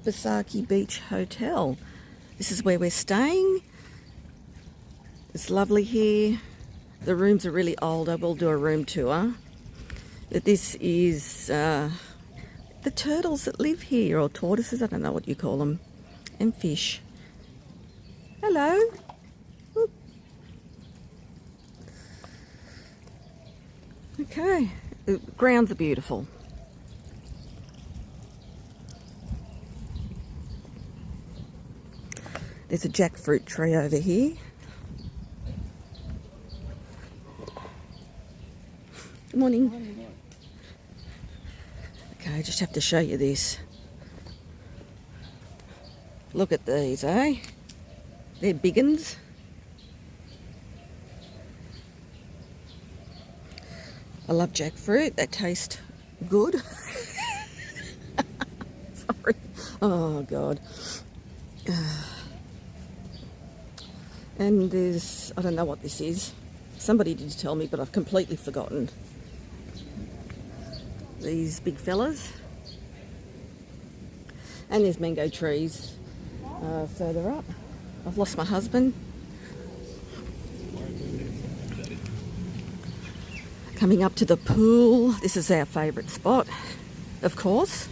Besakih Beach Hotel. This is where we're staying. It's lovely here. The rooms are really old. I will do a room tour. But this is the turtles that live here, or tortoises, I don't know what you call them, and fish. Hello. Ooh. Okay, the grounds are beautiful. There's a jackfruit tree over here. Good morning. Okay, I just have to show you this. Look at these, eh? They're big uns. I love jackfruit. They taste good. Sorry. Oh, God. And there's, I don't know what this is. Somebody did tell me, but I've completely forgotten. These big fellas. And there's mango trees further up. I've lost my husband. Coming up to the pool. This is our favourite spot, of course.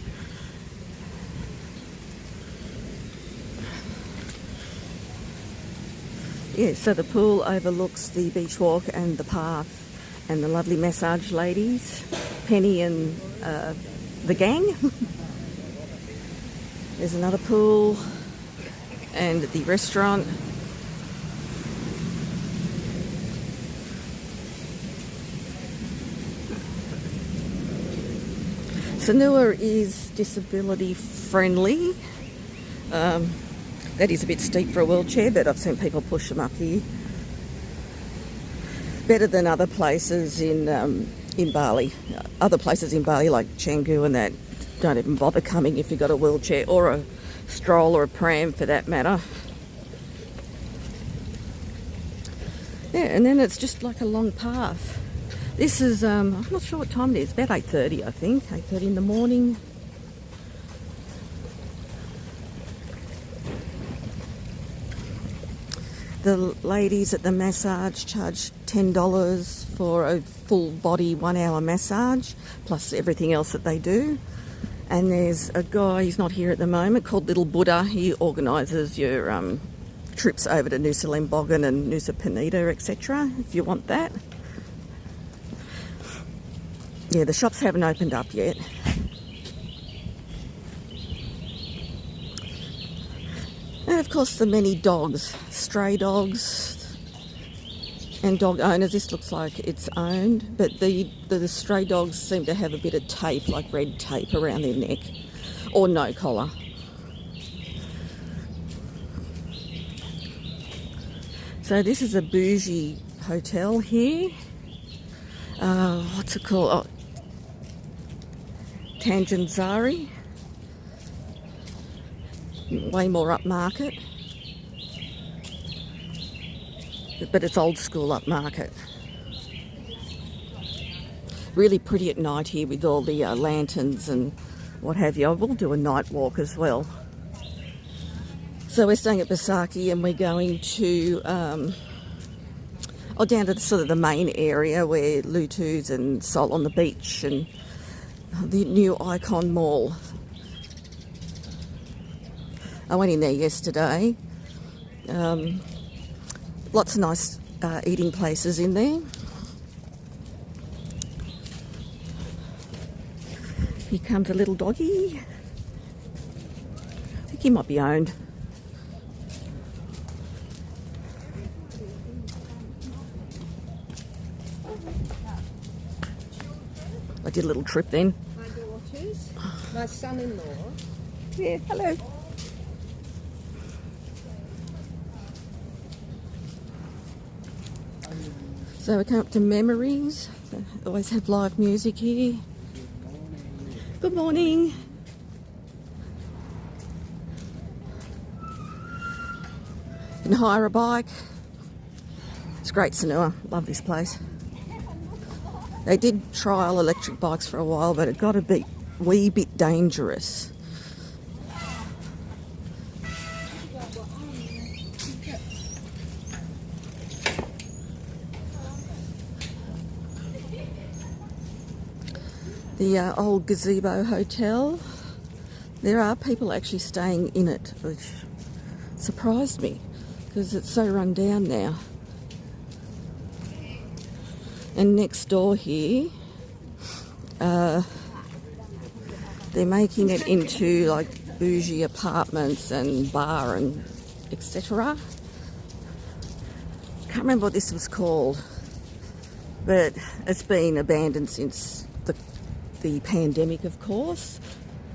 Yeah, so the pool overlooks the beach walk and the path and the lovely massage ladies, Penny and the gang. There's another pool and the restaurant. Sanur is disability friendly. That is a bit steep for a wheelchair, but I've seen people push them up here. Better than other places in Bali. Other places in Bali, like Canggu and that, don't even bother coming if you've got a wheelchair or a stroller or a pram for that matter. Yeah, and then it's just like a long path. This is, I'm not sure what time it is, about 8:30 I think, 8:30 in the morning. The ladies at the massage charge $10 for a full body 1 hour massage, plus everything else that they do. And there's a guy, he's not here at the moment, called Little Buddha. He organises your trips over to Nusa Lembongan and Nusa Penida, etc., if you want that. Yeah, the shops haven't opened up yet. And of course the many dogs, stray dogs and dog owners. This looks like it's owned, but the stray dogs seem to have a bit of tape, like red tape around their neck, or no collar. So this is a bougie hotel here. What's it called? Oh, Tanjungsari. Way more upmarket, but it's old school upmarket. Really pretty at night here with all the lanterns and what have you. I will do a night walk as well. So we're staying at Besakih and we're going to down to sort of the main area where Lutu's and Salt on the Beach and the new Icon Mall. I went in there yesterday. Lots of nice eating places in there. Here comes a little doggy. I think he might be owned. I did a little trip then. My daughters, my son-in-law. Yeah, hello. So we come up to Memories. They always have live music here. Good morning. You can hire a bike. It's great, Sanur. Love this place. They did trial electric bikes for a while, but it got a wee bit dangerous. The old gazebo hotel. There are people actually staying in it, which surprised me because it's so run down now. And next door here, they're making it into like bougie apartments and bar and etc. Can't remember what this was called, but it's been abandoned since the pandemic, of course.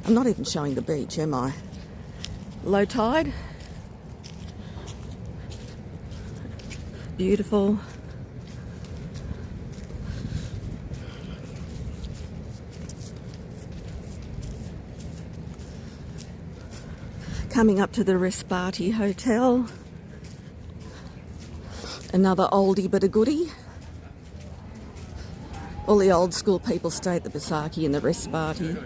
I'm not even showing the beach, am I? Low tide. Beautiful. Coming up to the Besakih Hotel. Another oldie but a goodie. All the old school people stay at the Besakih and the Besakih.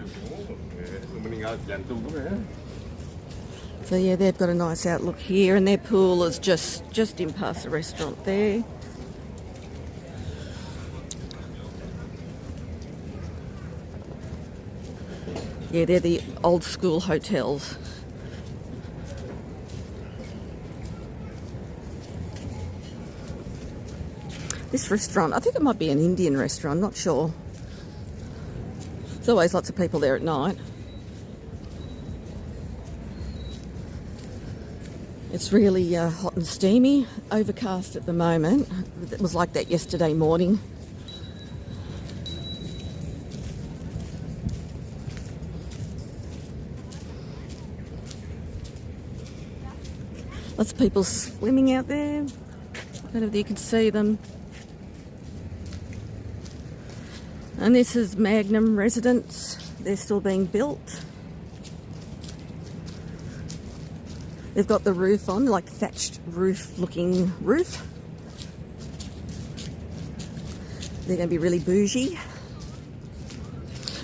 So yeah, they've got a nice outlook here, and their pool is just in past the restaurant there. Yeah, they're the old school hotels. This restaurant, I think it might be an Indian restaurant, not sure. There's always lots of people there at night. It's really hot and steamy, overcast at the moment. It was like that yesterday morning. Lots of people swimming out there. I don't know if you can see them. And this is Magnum Residence. They're still being built. They've got the roof on, like thatched roof looking roof. They're going to be really bougie.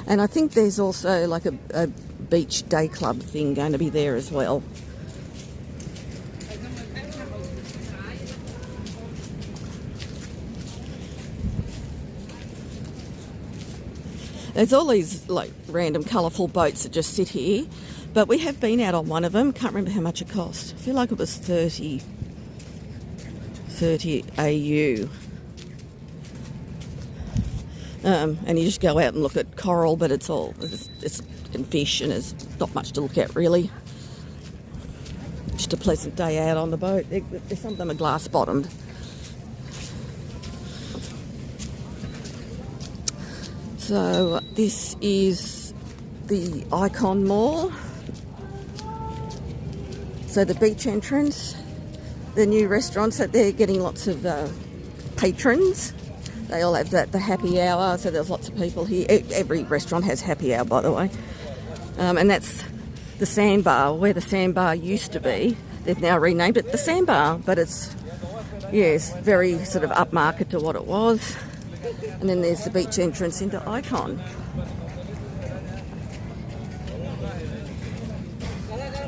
And I think there's also like a beach day club thing going to be there as well. There's all these like random colourful boats that just sit here, but we have been out on one of them. Can't remember how much it cost. I feel like it was 30 AU. And you just go out and look at coral, but it's and fish, and there's not much to look at really. Just a pleasant day out on the boat. Some of them are glass bottomed. So this is the Icon Mall. So the beach entrance, the new restaurants that they're getting lots of patrons. They all have the happy hour, so there's lots of people here. Every restaurant has happy hour, by the way. And that's the Sandbar, where the Sandbar used to be. They've now renamed it the Sandbar, but it's very sort of upmarket to what it was. And then there's the beach entrance into Icon.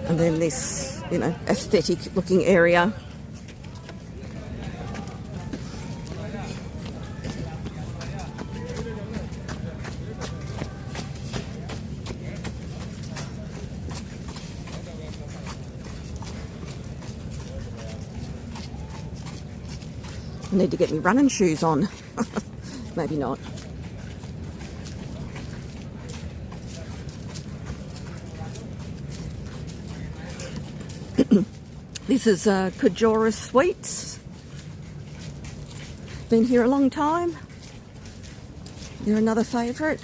And then this, aesthetic looking area. I need to get my running shoes on. Maybe not. This is Kajora Sweets. Been here a long time. They're another favourite.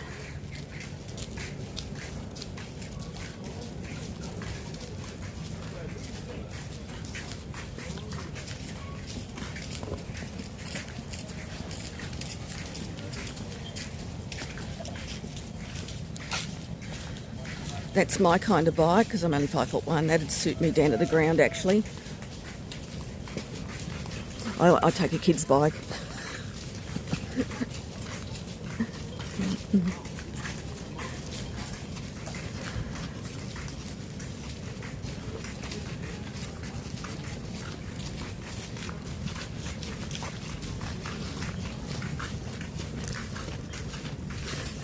That's my kind of bike because I'm only 5'1". That'd suit me down to the ground actually. I take a kid's bike.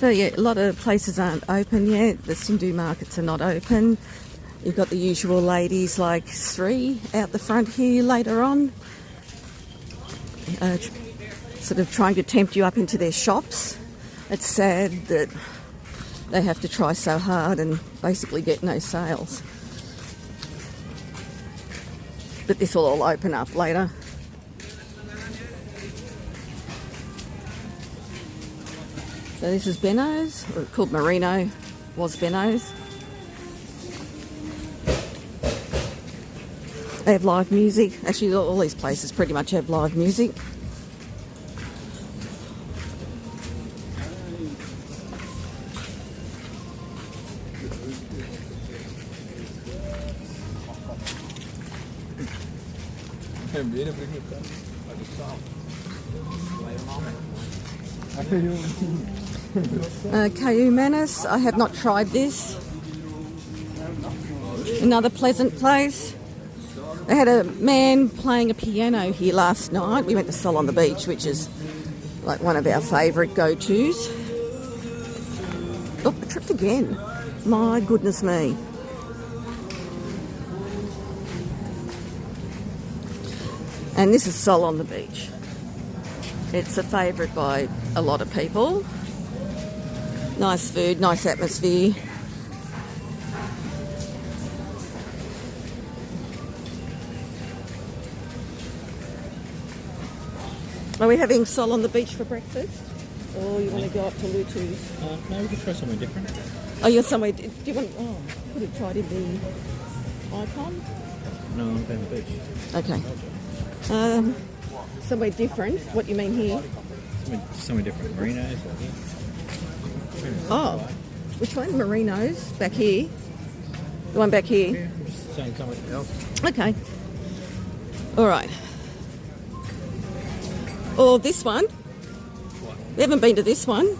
So yeah, a lot of places aren't open yet. The Sindhu markets are not open. You've got the usual ladies like Sri out the front here later on, sort of trying to tempt you up into their shops. It's sad that they have to try so hard and basically get no sales. But this will all open up later. So this is Benno's, or called Moreno, was Benno's. They have live music. Actually, all these places pretty much have live music. Caillou Manus, I have not tried this. Another pleasant place. They had a man playing a piano here last night. We went to Sol on the Beach, which is like one of our favourite go-tos. Oh, I tripped again. My goodness me. And this is Sol on the Beach. It's a favourite by a lot of people. Nice food, nice atmosphere. Are we having Sol on the Beach for breakfast? Or you want to go up to Lutu's? No, we could try somewhere different. Oh, you're somewhere... Do you want... Oh, could have tried in the icon? No, I'm down the beach. Okay. Somewhere different. What do you mean here? Somewhere different. Merino's or here. Oh, which one? Moreno's? Back here? The one back here? Yeah, I'm just saying somewhere else. Okay. All right. Or this one. We haven't been to this one.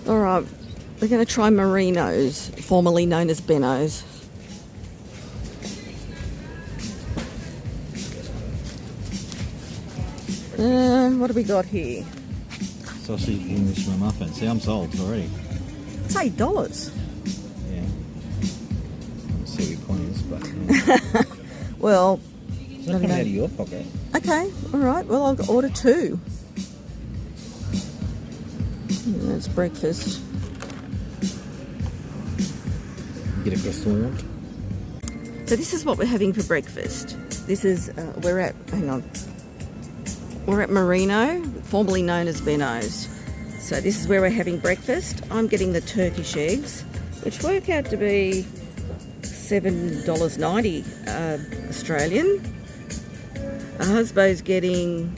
All right. We're going to try Moreno's, formerly known as Benno's. What have we got here? Sausage English muffin. See, I'm sold already. It's $8. Yeah. I'll see what your point is, but... Yeah. Well... It's not coming out of your pocket. Okay, all right. Well, I'll order 2. That's breakfast. Get a croissant. So this is what we're having for breakfast. This is, we're at Moreno, formerly known as Benno's. So this is where we're having breakfast. I'm getting the Turkish eggs, which work out to be $7.90 Australian. Husband's getting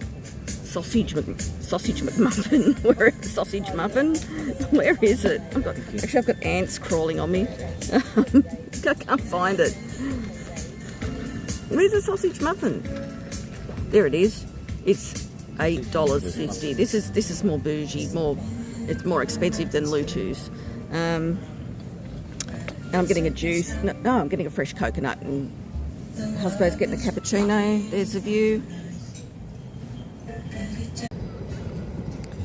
sausage McMuffin. Where is the sausage muffin? Where is it? Actually, I've got ants crawling on me. I can't find it. Where's the sausage muffin? There it is. It's $8.50. This is more bougie, it's more expensive than Lutu's. And I'm getting a juice. No, I'm getting a fresh coconut, and husband's getting a cappuccino. There's a view.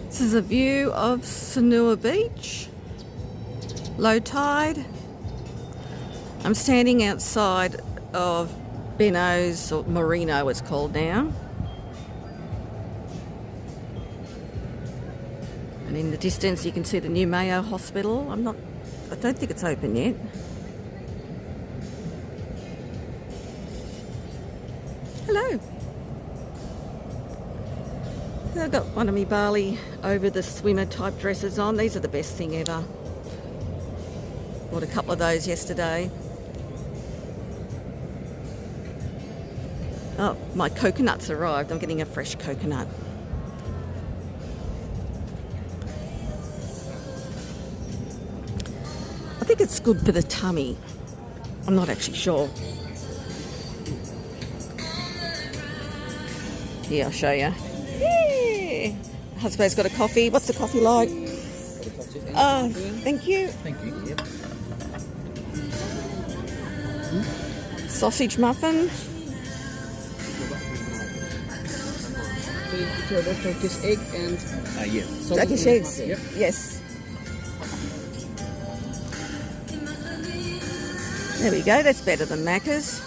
This is a view of Sanur Beach. Low tide. I'm standing outside of Benno's, or Moreno it's called now. And in the distance you can see the new Mayo Hospital. I don't think it's open yet. Hello. I've got one of my Bali over the swimmer type dresses on. These are the best thing ever. Bought a couple of those yesterday. Oh, my coconut's arrived. I'm getting a fresh coconut. I think it's good for the tummy. I'm not actually sure. Here, I'll show you. Yeah. Husband's got a coffee. What's the coffee like? Oh, thank you. Thank you. Yep. Sausage muffin. Turkish egg and Yeah. Turkish eggs. Yep. Yes. There we go, that's better than Macca's.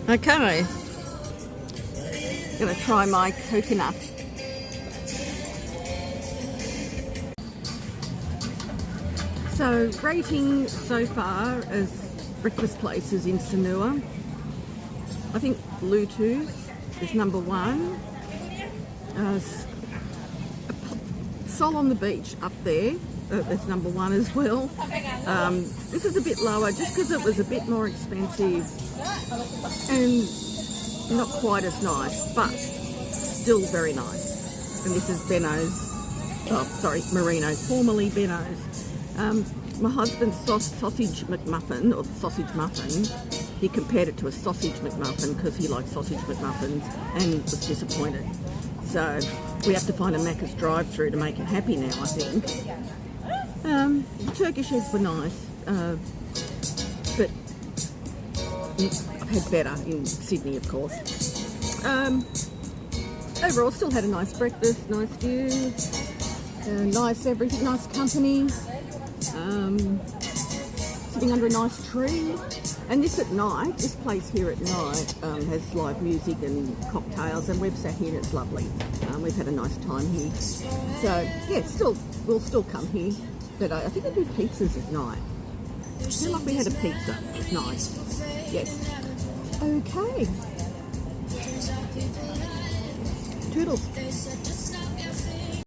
Okay, gonna try my coconut. So, rating so far as breakfast places in Sanur, I think Lutu's is number one. Sol on the Beach up there, that's number one as well. This is a bit lower just because it was a bit more expensive and not quite as nice, but still very nice. And this is Moreno's, formerly Benno's. My husband's sausage McMuffin, or sausage muffin, he compared it to a sausage McMuffin because he likes sausage McMuffins and was disappointed. So we have to find a Macca's drive-through to make him happy now, I think. The Turkish eggs were nice, but I've had better in Sydney, of course. Overall, still had a nice breakfast, nice view, nice everything, nice company. Sitting under a nice tree. And this at night, this place here at night has live music and cocktails, and we've sat here and it's lovely. We've had a nice time here. So yeah, we'll still come here. But I think they do pizzas at night. I feel like we had a pizza. It's nice. Yes. Okay. Toodles.